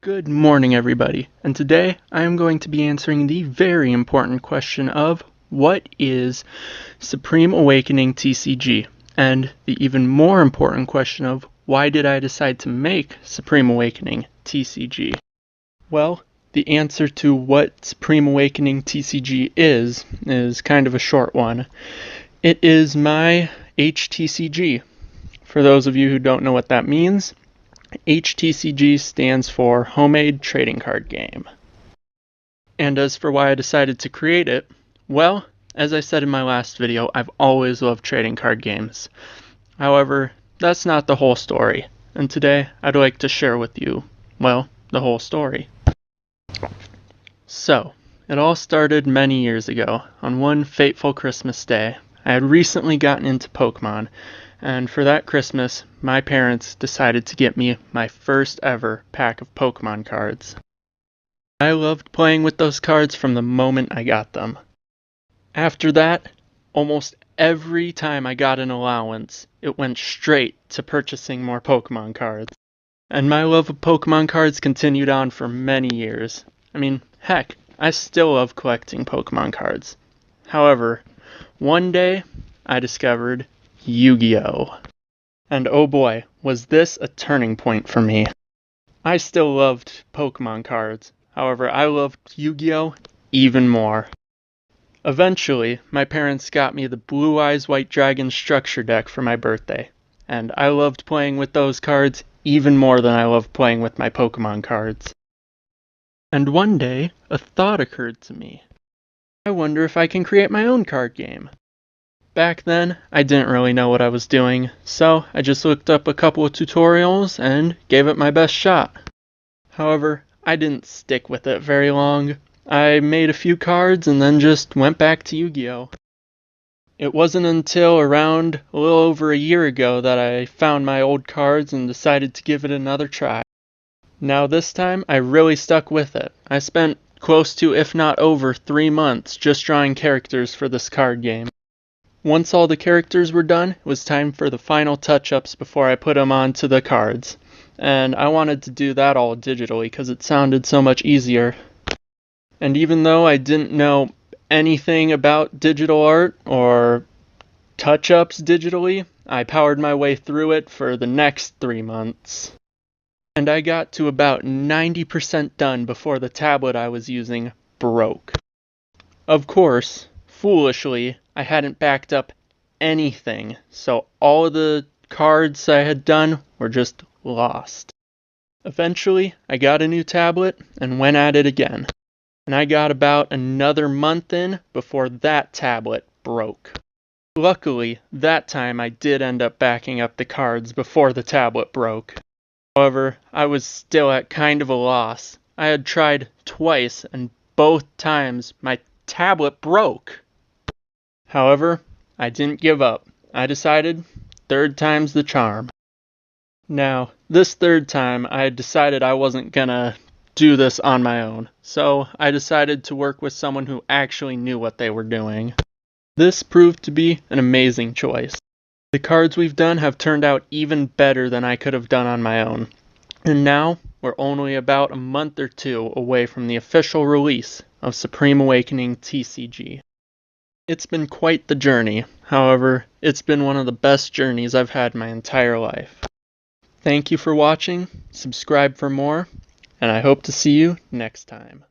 Good morning, everybody, and today I am going to be answering the very important question of what is Supreme Awakening TCG, and the even more important question of why did I decide to make Supreme Awakening TCG? Well, the answer to what Supreme Awakening TCG is kind of a short one. It is my HTCG. For those of you who don't know what that means, HTCG stands for Homemade Trading Card Game. And as for why I decided to create it, well, as I said in my last video, I've always loved trading card games. However, that's not the whole story, and today I'd like to share with you, well, the whole story. So, it all started many years ago, on one fateful Christmas day. I had recently gotten into Pokemon, and for that Christmas, my parents decided to get me my first ever pack of Pokemon cards. I loved playing with those cards from the moment I got them. After that, almost every time I got an allowance, it went straight to purchasing more Pokemon cards. And my love of Pokemon cards continued on for many years. I mean, heck, I still love collecting Pokemon cards. However, one day, I discovered Yu-Gi-Oh! And oh boy, was this a turning point for me. I still loved Pokemon cards, however I loved Yu-Gi-Oh! Even more. Eventually, my parents got me the Blue Eyes White Dragon structure deck for my birthday, and I loved playing with those cards even more than I loved playing with my Pokemon cards. And one day, a thought occurred to me. I wonder if I can create my own card game. Back then, I didn't really know what I was doing, so I just looked up a couple of tutorials and gave it my best shot. However, I didn't stick with it very long. I made a few cards and then just went back to Yu-Gi-Oh! It wasn't until around a little over a year ago that I found my old cards and decided to give it another try. Now this time, I really stuck with it. I spent close to, if not over, 3 months just drawing characters for this card game. Once all the characters were done, it was time for the final touch-ups before I put them onto the cards. And I wanted to do that all digitally because it sounded so much easier. And even though I didn't know anything about digital art or touch-ups digitally, I powered my way through it for the next 3 months. And I got to about 90% done before the tablet I was using broke. Of course, foolishly, I hadn't backed up anything, so all of the cards I had done were just lost. Eventually, I got a new tablet and went at it again. And I got about another month in before that tablet broke. Luckily, that time I did end up backing up the cards before the tablet broke. However, I was still at kind of a loss. I had tried twice, and both times my tablet broke. However, I didn't give up. I decided, third time's the charm. Now, this third time, I had decided I wasn't gonna do this on my own, so I decided to work with someone who actually knew what they were doing. This proved to be an amazing choice. The cards we've done have turned out even better than I could have done on my own. And now, we're only about a month or two away from the official release of Supreme Awakening TCG. It's been quite the journey, however, it's been one of the best journeys I've had my entire life. Thank you for watching, subscribe for more, and I hope to see you next time.